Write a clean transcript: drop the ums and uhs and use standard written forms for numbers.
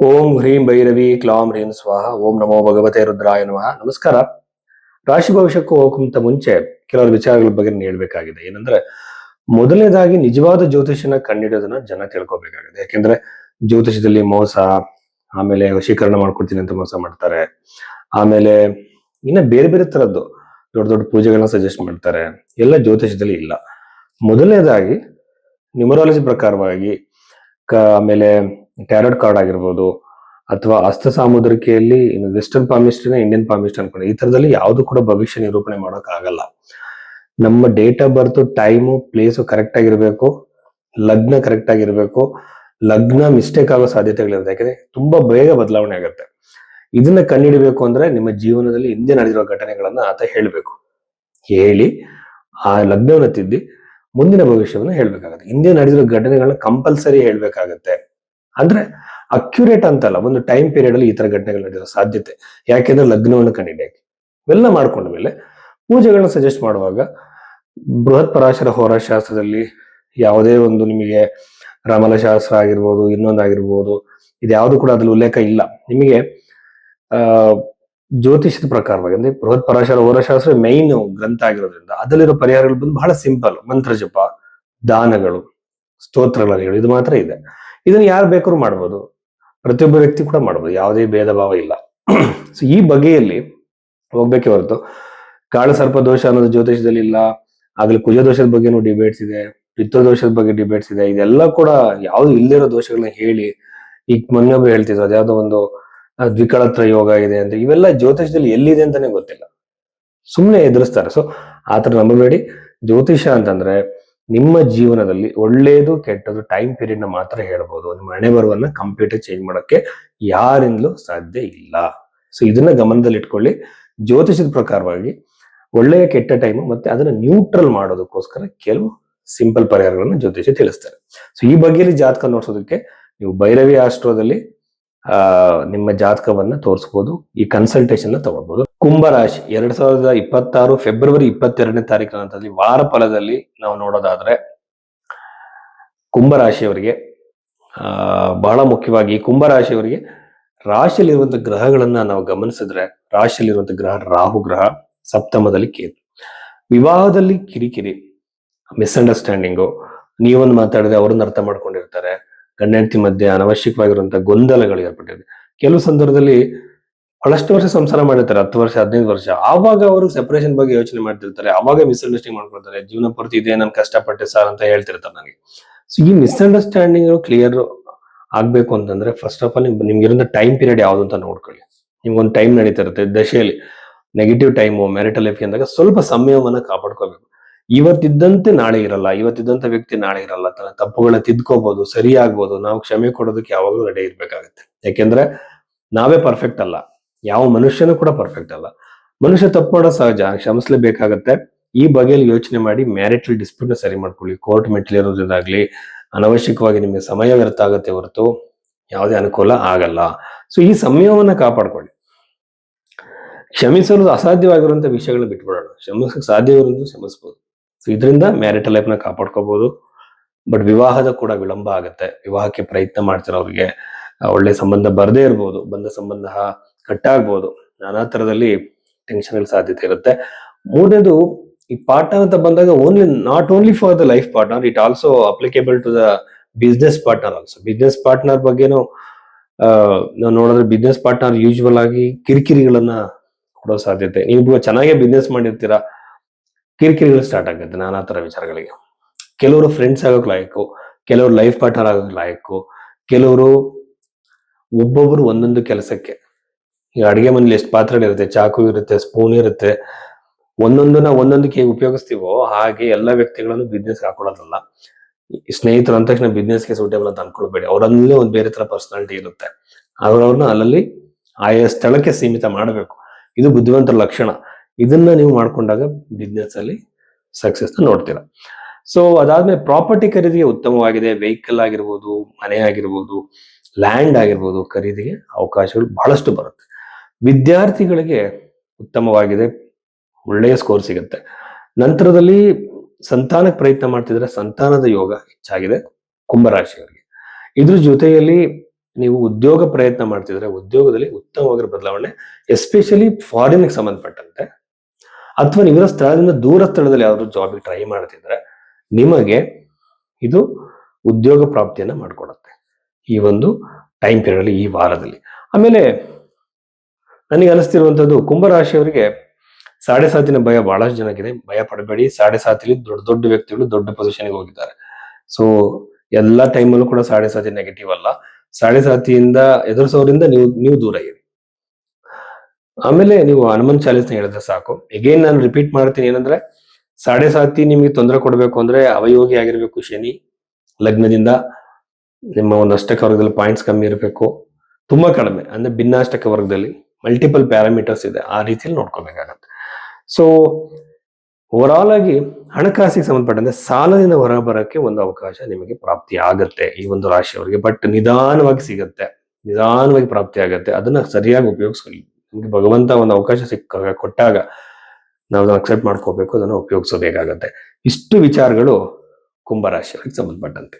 ಓಂ ಹ್ರೀಂ ಭೈರವಿ ಕ್ಲಾಂ ಹ್ರೀಂ ಸ್ವಾಹ ಓಂ ನಮೋ ಭಗವತೆ ರುದ್ರಾಯ ನಮಃ. ನಮಸ್ಕಾರ. ರಾಶಿ ಭವಿಷ್ಯಕ್ಕೂ ಹೋಗಕ್ಕಿಂತ ಮುಂಚೆ ಕೆಲವು ವಿಚಾರಗಳ ಬಗ್ಗೆ ನಾನು ಹೇಳ್ಬೇಕಾಗಿದೆ. ಏನಂದ್ರೆ, ಮೊದಲನೇದಾಗಿ ನಿಜವಾದ ಜ್ಯೋತಿಷನ ಕಂಡಿಡೋದನ್ನ ಜನ ತಿಳ್ಕೊಬೇಕಾಗಿದೆ. ಯಾಕೆಂದ್ರೆ ಜ್ಯೋತಿಷದಲ್ಲಿ ಮೋಸ, ಆಮೇಲೆ ವಶೀಕರಣ ಮಾಡ್ಕೊಡ್ತೀನಿ ಅಂತ ಮೋಸ ಮಾಡ್ತಾರೆ. ಆಮೇಲೆ ಇನ್ನ ಬೇರೆ ಬೇರೆ ತರದ್ದು ದೊಡ್ಡ ದೊಡ್ಡ ಪೂಜೆಗಳನ್ನ ಸಜೆಸ್ಟ್ ಮಾಡ್ತಾರೆ. ಎಲ್ಲ ಜ್ಯೋತಿಷದಲ್ಲಿ ಇಲ್ಲ. ಮೊದಲನೇದಾಗಿ ನ್ಯೂಮರಾಲಜಿ ಪ್ರಕಾರವಾಗಿ ಆಮೇಲೆ ಟ್ಯಾರೋಟ್ ಕಾರ್ಡ್ ಆಗಿರ್ಬೋದು, ಅಥವಾ ಹಸ್ತ ಸಾಮುದ್ರಿಕೆಯಲ್ಲಿ ವೆಸ್ಟರ್ನ್ ಪಾಮಿಸ್ಟ್ರಿನ ಇಂಡಿಯನ್ ಪಾಮಿಸ್ಟ್ ಅನ್ಕೊಂಡು ಈ ತರದಲ್ಲಿ ಯಾವ್ದು ಕೂಡ ಭವಿಷ್ಯ ನಿರೂಪಣೆ ಮಾಡೋಕ್ ಆಗಲ್ಲ. ನಮ್ಮ date of birth, time, place correct ಆಗಿರ್ಬೇಕು, ಲಗ್ನ ಕರೆಕ್ಟ್ ಆಗಿರ್ಬೇಕು. ಲಗ್ನ ಮಿಸ್ಟೇಕ್ ಆಗೋ ಸಾಧ್ಯತೆಗಳಿರುತ್ತೆ, ಯಾಕಂದ್ರೆ ತುಂಬಾ ಬೇಗ ಬದಲಾವಣೆ ಆಗುತ್ತೆ. ಇದನ್ನ ಕಂಡುಹಿಡಬೇಕು ಅಂದ್ರೆ ನಿಮ್ಮ ಜೀವನದಲ್ಲಿ ಹಿಂದೆ ನಡೆದಿರೋ ಘಟನೆಗಳನ್ನ ಆತ ಹೇಳ್ಬೇಕು. ಹೇಳಿ ಆ ಲಗ್ನವನ್ನ ತಿದ್ದಿ ಮುಂದಿನ ಭವಿಷ್ಯವನ್ನ ಹೇಳ್ಬೇಕಾಗತ್ತೆ. ಹಿಂದೆ ನಡೆದಿರೋ ಘಟನೆಗಳನ್ನ ಕಂಪಲ್ಸರಿ ಹೇಳ್ಬೇಕಾಗತ್ತೆ. ಅಂದ್ರೆ ಅಕ್ಯುರೇಟ್ ಅಂತಲ್ಲ, ಒಂದು ಟೈಮ್ ಪೀರಿಯಡ್ ಅಲ್ಲಿ ಈ ತರ ಘಟನೆಗಳು ನಡೆದಿರೋ ಸಾಧ್ಯತೆ. ಯಾಕೆಂದ್ರೆ ಲಗ್ನವನ್ನು ಕಂಡಿಡಿಯಾಗಿ ಇವೆಲ್ಲ ಮಾಡ್ಕೊಂಡ ಮೇಲೆ ಪೂಜೆಗಳನ್ನ ಸಜೆಸ್ಟ್ ಮಾಡುವಾಗ ಬೃಹತ್ ಪರಾಶರ ಹೋರಾಶಾಸ್ತ್ರದಲ್ಲಿ ಯಾವುದೇ ಒಂದು ನಿಮಗೆ ರಮಲ ಶಾಸ್ತ್ರ ಆಗಿರ್ಬೋದು, ಇನ್ನೊಂದಾಗಿರ್ಬೋದು, ಇದ್ಯಾವುದು ಕೂಡ ಅದ್ರಲ್ಲಿ ಉಲ್ಲೇಖ ಇಲ್ಲ. ನಿಮಗೆ ಆ ಜ್ಯೋತಿಷದ ಪ್ರಕಾರವಾಗಿ ಅಂದ್ರೆ ಬೃಹತ್ ಪರಾಶರ ಹೋರಾಶಾಸ್ತ್ರ ಮೈನ್ ಗ್ರಂಥ ಆಗಿರೋದ್ರಿಂದ ಅದರಲ್ಲಿರೋ ಪರಿಹಾರಗಳು ಬಂದು ಬಹಳ ಸಿಂಪಲ್. ಮಂತ್ರ ಜಪ, ದಾನಗಳು, ಸ್ತೋತ್ರಗಳು, ಇದು ಮಾತ್ರ ಇದೆ. ಇದನ್ನ ಯಾರು ಬೇಕಾದ್ರೂ ಮಾಡ್ಬೋದು, ಪ್ರತಿಯೊಬ್ಬ ವ್ಯಕ್ತಿ ಕೂಡ ಮಾಡ್ಬೋದು, ಯಾವುದೇ ಭೇದ ಭಾವ ಇಲ್ಲ. ಸೊ ಈ ಬಗೆಯಲ್ಲಿ ಹೋಗ್ಬೇಕೆ ಹೊರತು ಕಾಳ ಸರ್ಪ ದೋಷ ಅನ್ನೋದು ಜ್ಯೋತಿಷದಲ್ಲಿ ಇಲ್ಲ. ಆಗ್ಲಿ ಕುಜ ದೋಷದ ಬಗ್ಗೆನೂ ಡಿಬೇಟ್ಸ್ ಇದೆ, ಪಿತೃದೋಷದ ಬಗ್ಗೆ ಡಿಬೇಟ್ಸ್ ಇದೆ. ಇದೆಲ್ಲ ಕೂಡ ಯಾವ್ದು ಇಲ್ಲಿರೋ ದೋಷಗಳನ್ನ ಹೇಳಿ, ಈಗ ಮೊನ್ನೊಬ್ಬರು ಹೇಳ್ತಿದ್ರು ಅದ್ಯಾವುದೋ ಒಂದು ದ್ವಿಕಳತ್ರ ಯೋಗ ಇದೆ ಅಂತ. ಇವೆಲ್ಲ ಜ್ಯೋತಿಷದಲ್ಲಿ ಎಲ್ಲಿದೆ ಅಂತಾನೆ ಗೊತ್ತಿಲ್ಲ, ಸುಮ್ಮನೆ ಎದುರಿಸ್ತಾರೆ. ಸೊ ಆತರ ನಂಬಬೇಡಿ. ಜ್ಯೋತಿಷ ಅಂತಂದ್ರೆ ನಿಮ್ಮ ಜೀವನದಲ್ಲಿ ಒಳ್ಳೇದು ಕೆಟ್ಟದ್ದು ಟೈಮ್ ಪೀರಿಯಡ್ ನ ಮಾತ್ರ ಹೇಳ್ಬೋದು. ನಿಮ್ಮ ಹಣೆ ಬರವನ್ನ ಕಂಪ್ಯೂಟರ್ ಚೇಂಜ್ ಮಾಡಕ್ಕೆ ಯಾರಿಂದಲೂ ಸಾಧ್ಯ ಇಲ್ಲ. ಸೊ ಇದನ್ನ ಗಮನದಲ್ಲಿ ಇಟ್ಕೊಳ್ಳಿ. ಜ್ಯೋತಿಷದ ಪ್ರಕಾರವಾಗಿ ಒಳ್ಳೆಯ ಕೆಟ್ಟ ಟೈಮು ಮತ್ತೆ ಅದನ್ನ ನ್ಯೂಟ್ರಲ್ ಮಾಡೋದಕ್ಕೋಸ್ಕರ ಕೆಲವು ಸಿಂಪಲ್ ಪರಿಹಾರಗಳನ್ನ ಜ್ಯೋತಿಷ ತಿಳಿಸ್ತಾರೆ. ಸೊ ಈ ಬಗ್ಗೆಯಲ್ಲಿ ಜಾತಕ ನೋಡ್ಸೋದಕ್ಕೆ ನೀವು ಭೈರವಿ ಆಸ್ಟ್ರೋದಲ್ಲಿ ನಿಮ್ಮ ಜಾತಕವನ್ನ ತೋರಿಸಬಹುದು. ಈ ಕನ್ಸಲ್ಟೇಷನ್ ತಗೊಳ್ಬಹುದು. ಕುಂಭರಾಶಿ 2026 ಫೆಬ್ರವರಿ 22ನೇ ತಾರೀಕಿನ ನಂತರದಲ್ಲಿ ವಾರ ಫಲದಲ್ಲಿ ನಾವು ನೋಡೋದಾದ್ರೆ, ಕುಂಭರಾಶಿಯವರಿಗೆ ಬಹಳ ಮುಖ್ಯವಾಗಿ ಕುಂಭರಾಶಿಯವರಿಗೆ ರಾಶಿಯಲ್ಲಿರುವಂತಹ ಗ್ರಹಗಳನ್ನ ನಾವು ಗಮನಿಸಿದ್ರೆ, ರಾಶಿಯಲ್ಲಿರುವಂತಹ ಗ್ರಹ ರಾಹು ಗ್ರಹ, ಸಪ್ತಮದಲ್ಲಿ ಕೇತು. ವಿವಾಹದಲ್ಲಿ ಕಿರಿಕಿರಿ, ಮಿಸ್ಅಂಡರ್ಸ್ಟ್ಯಾಂಡಿಂಗು, ನೀವೊಂದು ಮಾತಾಡಿದ್ರೆ ಅವ್ರನ್ನ ಅರ್ಥ ಮಾಡ್ಕೊಂಡಿರ್ತಾರೆ. ಗಂಡ ಹೆಂಡತಿ ಮಧ್ಯೆ ಅನವಶ್ಯಕವಾಗಿರುವಂತಹ ಗೊಂದಲಗಳು ಏರ್ಪಟ್ಟಿದೆ. ಕೆಲವು ಸಂದರ್ಭದಲ್ಲಿ ಬಹಳಷ್ಟು ವರ್ಷ ಸಂಸಾರ ಮಾಡಿರ್ತಾರೆ, 10 ವರ್ಷ 15 ವರ್ಷ, ಆವಾಗ ಅವರು ಸೆಪರೇಷನ್ ಬಗ್ಗೆ ಯೋಚನೆ ಮಾಡ್ತಿರ್ತಾರೆ. ಆವಾಗ ಮಿಸ್ಅಂಡರ್ಸ್ಟ್ಯಾಂಡಿಂಗ್ ಮಾಡ್ಕೊಳ್ತಾರೆ. ಜೀವನ ಪೂರ್ತಿ ಇದೆ, ನಾನು ಕಷ್ಟಪಟ್ಟೆ ಸರ್ ಅಂತ ಹೇಳ್ತಿರ್ತಾರೆ ನನಗೆ. ಸೊ ಈ ಮಿಸ್ಅಂಡರ್ಸ್ಟ್ಯಾಂಡಿಂಗ್ ಕ್ಲಿಯರ್ ಆಗ್ಬೇಕು ಅಂತಂದ್ರೆ ಫಸ್ಟ್ ಆಫ್ ಆಲ್ ನಿಮ್ಗಿರೋ ಟೈಮ್ ಪೀರಿಯಡ್ ಯಾವ್ದು ಅಂತ ನೋಡ್ಕೊಳ್ಳಿ. ನಿಮ್ಗೊಂದು ಟೈಮ್ ನಡೀತಾ ಇರುತ್ತೆ ದಶೆಯಲ್ಲಿ, ನೆಗೆಟಿವ್ ಟೈಮು ಮ್ಯಾರಿಟಲ್ ಲೈಫ್ ಅಂದಾಗ ಸ್ವಲ್ಪ ಸಮಯವನ್ನ ಕಾಪಾಡ್ಕೋಬೇಕು. ಇವತ್ತಿದ್ದಂತೆ ನಾಳೆ ಇರಲ್ಲ, ಇವತ್ತಿದ್ದಂತ ವ್ಯಕ್ತಿ ನಾಳೆ ಇರಲ್ಲ. ತನ್ನ ತಪ್ಪುಗಳನ್ನ ತಿದ್ಕೋಬಹುದು, ಸರಿ ಆಗ್ಬೋದು. ನಾವು ಕ್ಷಮೆ ಕೊಡೋದಕ್ಕೆ ಯಾವಾಗಲೂ ರೆಡಿ ಇರ್ಬೇಕಾಗತ್ತೆ. ಯಾಕೆಂದ್ರೆ ನಾವೇ ಪರ್ಫೆಕ್ಟ್ ಅಲ್ಲ, ಯಾವ ಮನುಷ್ಯನೂ ಕೂಡ ಪರ್ಫೆಕ್ಟ್ ಅಲ್ಲ. ಮನುಷ್ಯ ತಪ್ಪು ಮಾಡೋ ಸಹಜ, ಕ್ಷಮಿಸ್ಲೇಬೇಕಾಗತ್ತೆ. ಈ ಬಗೆಯಲ್ಲಿ ಯೋಚನೆ ಮಾಡಿ ಮ್ಯಾರಿಟಲ್ ಡಿಸ್ಪ್ಯೂಟ್ ನ ಸರಿ ಮಾಡ್ಕೊಳ್ಳಿ. ಕೋರ್ಟ್ ಮೆಟ್ಲ್ ಇರೋದ್ರಿಂದಾಗ್ಲಿ ಅನವಶ್ಯಕವಾಗಿ ನಿಮಗೆ ಸಮಯ ವ್ಯರ್ಥ ಆಗುತ್ತೆ ಹೊರತು ಯಾವುದೇ ಅನುಕೂಲ ಆಗಲ್ಲ. ಸೊ ಈ ಸಮಯವನ್ನ ಕಾಪಾಡ್ಕೊಳ್ಳಿ. ಕ್ಷಮಿಸಲು ಅಸಾಧ್ಯವಾಗಿರುವಂತಹ ವಿಷಯಗಳನ್ನ ಬಿಟ್ಬಿಡೋಣ. ಕ್ಷಮಿಸಕ್ಕೆ ಸಾಧ್ಯವಿರೋದು ಕ್ಷಮಿಸ್ಬೋದು. ಸೊ ಇದರಿಂದ ಮ್ಯಾರಿಟಲ್ ಲೈಫ್ ನ ಕಾಪಾಡ್ಕೋಬಹುದು. ಬಟ್ ವಿವಾಹದ ಕೂಡ ವಿಳಂಬ ಆಗುತ್ತೆ. ವಿವಾಹಕ್ಕೆ ಪ್ರಯತ್ನ ಮಾಡ್ತಿರೋರಿಗೆ ಒಳ್ಳೆ ಸಂಬಂಧ ಬರದೇ ಇರ್ಬೋದು, ಬಂದ ಸಂಬಂಧ ಕಟ್ಟಾಗ್ಬೋದು, ನಾನಾ ತರದಲ್ಲಿ ಟೆನ್ಷನ್ ಸಾಧ್ಯತೆ ಇರುತ್ತೆ. ಮೂರನೇದು, ಈ ಪಾರ್ಟ್ನರ್ ಅಂತ ಬಂದಾಗ not only for the life partner, it also applicable to the business partner also. Business partner ಬಗ್ಗೆನೂ ನಾವು ನೋಡಿದ್ರೆ ಬಿಸ್ನೆಸ್ ಪಾರ್ಟ್ನರ್ ಯೂಶುವಲ್ ಆಗಿ ಕಿರಿಕಿರಿಗಳನ್ನ ಕೊಡೋ ಸಾಧ್ಯತೆ. ನೀವು ಚೆನ್ನಾಗೇ ಬಿಸ್ನೆಸ್ ಮಾಡಿರ್ತೀರಾ, ಕಿರಿಕಿರಿಗಳು ಸ್ಟಾರ್ಟ್ ಆಗುತ್ತೆ ನಾನಾ ತರ ವಿಚಾರಗಳಿಗೆ. ಕೆಲವರು ಫ್ರೆಂಡ್ಸ್ ಆಗೋಕ್ ಲಾಯಕ್ಕು, ಕೆಲವರು ಲೈಫ್ ಪಾರ್ಟ್ನರ್ ಆಗೋಕ್ ಲಾಯಕ್ಕು, ಕೆಲವರು ಒಬ್ಬೊಬ್ರು ಒಂದೊಂದು ಕೆಲಸಕ್ಕೆ. ಈಗ ಅಡಿಗೆ ಮನೇಲಿ ಎಷ್ಟು ಪಾತ್ರೆಗಳಿರುತ್ತೆ, ಚಾಕು ಇರುತ್ತೆ, ಸ್ಪೂನ್ ಇರುತ್ತೆ, ಒಂದೊಂದನ್ನ ಒಂದೊಂದಕ್ಕೆ ಹೇಗೆ ಉಪಯೋಗಿಸ್ತೀವೋ ಹಾಗೆ ಎಲ್ಲ ವ್ಯಕ್ತಿಗಳನ್ನು ಬಿಸ್ನೆಸ್ ಹಾಕೊಳ್ಳೋದಲ್ಲ. ಸ್ನೇಹಿತರು ಅಂದ ತಕ್ಷಣ ಬಿಸ್ನೆಸ್ಗೆ ಸೂಟೇಬಲ್ ಅಂತ ಅನ್ಕೊಳ್ಬೇಡಿ. ಅವರಲ್ಲೇ ಒಂದು ಬೇರೆ ತರ ಪರ್ಸನಾಲಿಟಿ ಇರುತ್ತೆ. ಅವ್ರವ್ರನ್ನ ಅಲ್ಲಲ್ಲಿ ಆಯಾ ಸ್ಥಳಕ್ಕೆ ಸೀಮಿತ ಮಾಡಬೇಕು. ಇದು ಬುದ್ಧಿವಂತರ ಲಕ್ಷಣ. ಇದನ್ನ ನೀವು ಮಾಡ್ಕೊಂಡಾಗ ಬಿಸ್ನೆಸ್ ಅಲ್ಲಿ ಸಕ್ಸಸ್ ನೋಡ್ತೀರಾ. ಸೊ ಅದಾದ್ಮೇಲೆ ಪ್ರಾಪರ್ಟಿ ಖರೀದಿಗೆ ಉತ್ತಮವಾಗಿದೆ. ವೆಹಿಕಲ್ ಆಗಿರ್ಬೋದು, ಮನೆ ಆಗಿರ್ಬೋದು, ಲ್ಯಾಂಡ್ ಆಗಿರ್ಬೋದು, ಖರೀದಿಗೆ ಅವಕಾಶಗಳು ಬಹಳಷ್ಟು ಬರುತ್ತೆ. ವಿದ್ಯಾರ್ಥಿಗಳಿಗೆ ಉತ್ತಮವಾಗಿದೆ, ಒಳ್ಳೆಯ ಸ್ಕೋರ್ ಸಿಗುತ್ತೆ. ನಂತರದಲ್ಲಿ ಸಂತಾನಕ್ಕೆ ಪ್ರಯತ್ನ ಮಾಡ್ತಿದ್ರೆ ಸಂತಾನದ ಯೋಗ ಹೆಚ್ಚಾಗಿದೆ ಕುಂಭರಾಶಿಯವರಿಗೆ. ಇದ್ರ ಜೊತೆಯಲ್ಲಿ ನೀವು ಉದ್ಯೋಗ ಪ್ರಯತ್ನ ಮಾಡ್ತಿದ್ರೆ ಉದ್ಯೋಗದಲ್ಲಿ ಉತ್ತಮವಾಗಿರೋ ಬದಲಾವಣೆ, ಎಸ್ಪೆಷಲಿ ಫಾರಿನ್ಗೆ ಸಂಬಂಧಪಟ್ಟಂತೆ ಅಥವಾ ನೀವಿರೋ ಸ್ಥಳದಿಂದ ದೂರ ಸ್ಥಳದಲ್ಲಿ ಯಾವ್ದಾದ್ರು ಜಾಬ್ಗೆ ಟ್ರೈ ಮಾಡ್ತಿದ್ರೆ ನಿಮಗೆ ಇದು ಉದ್ಯೋಗ ಪ್ರಾಪ್ತಿಯನ್ನ ಮಾಡ್ಕೊಡತ್ತೆ ಈ ಒಂದು ಟೈಮ್ ಪೀರಿಯಡ್ ಅಲ್ಲಿ, ಈ ವಾರದಲ್ಲಿ. ಆಮೇಲೆ ನನಗೆ ಅನಿಸ್ತಿರುವಂತದ್ದು, ಕುಂಭರಾಶಿಯವರಿಗೆ ಸಾಡೆ ಸಾತಿನ ಭಯ ಬಹಳಷ್ಟು ಜನಕ್ಕಿದೆ. ಭಯ ಪಡಬೇಡಿ. ಸಾಡೆ ಸಾತಿಲಿ ದೊಡ್ಡ ದೊಡ್ಡ ವ್ಯಕ್ತಿಗಳು ದೊಡ್ಡ ಪೊಸಿಷನ್ಗೆ ಹೋಗಿದ್ದಾರೆ. ಸೊ ಎಲ್ಲಾ ಟೈಮಲ್ಲೂ ಕೂಡ ಸಾಡೆ ಸಾತಿ ನೆಗೆಟಿವ್ ಅಲ್ಲ. ಸಾಡೆ ಸಾತಿಯಿಂದ ಎದುರಿಸೋದ್ರಿಂದ ನೀವು ದೂರ ಇರಿ. ಆಮೇಲೆ ನೀವು ಹನುಮನ್ ಚಾಲೀಸ್ನ ಹೇಳಿದ್ರೆ ಸಾಕು. ಎಗೇನ್ ನಾನು ರಿಪೀಟ್ ಮಾಡ್ತೀನಿ, ಏನಂದ್ರೆ ಸಾಡೆ ಸಾತಿ ನಿಮ್ಗೆ ತೊಂದರೆ ಕೊಡಬೇಕು ಅಂದ್ರೆ ಅವಯೋಗಿ ಆಗಿರ್ಬೇಕು ಶನಿ ಲಗ್ನದಿಂದ. ನಿಮ್ಮ ಒಂದು ಅಷ್ಟಕ ವರ್ಗದಲ್ಲಿ ಪಾಯಿಂಟ್ಸ್ ಕಮ್ಮಿ ಇರಬೇಕು, ತುಂಬಾ ಕಡಿಮೆ ಅಂದ್ರೆ ಭಿನ್ನಾಷ್ಟಕ ವರ್ಗದಲ್ಲಿ ಮಲ್ಟಿಪಲ್ ಪ್ಯಾರಾಮೀಟರ್ಸ್ ಇದೆ, ಆ ರೀತಿಯಲ್ಲಿ ನೋಡ್ಕೋಬೇಕಾಗತ್ತೆ. ಸೊ ಓವರ್ ಆಲ್ ಆಗಿ ಹಣಕಾಸಿಗೆ ಸಂಬಂಧಪಟ್ಟಂತೆ ಸಾಲದಿಂದ ಹೊರ ಬರಕ್ಕೆ ಒಂದು ಅವಕಾಶ ನಿಮಗೆ ಪ್ರಾಪ್ತಿ ಆಗತ್ತೆ ಈ ಒಂದು ರಾಶಿಯವರಿಗೆ. ಬಟ್ ನಿಧಾನವಾಗಿ ಸಿಗತ್ತೆ, ನಿಧಾನವಾಗಿ ಪ್ರಾಪ್ತಿ ಆಗತ್ತೆ. ಅದನ್ನ ಸರಿಯಾಗಿ ಉಪಯೋಗಿಸ್ಕೊಳ್ಳಿ. ನಿಮ್ಗೆ ಭಗವಂತ ಒಂದು ಅವಕಾಶ ಕೊಟ್ಟಾಗ ನಾವು ಅದನ್ನ ಅಕ್ಸೆಪ್ಟ್ ಮಾಡ್ಕೋಬೇಕು, ಅದನ್ನು ಉಪಯೋಗಿಸಬೇಕಾಗತ್ತೆ. ಇಷ್ಟು ವಿಚಾರಗಳು ಕುಂಭರಾಶಿಯವರಿಗೆ ಸಂಬಂಧಪಟ್ಟಂತೆ.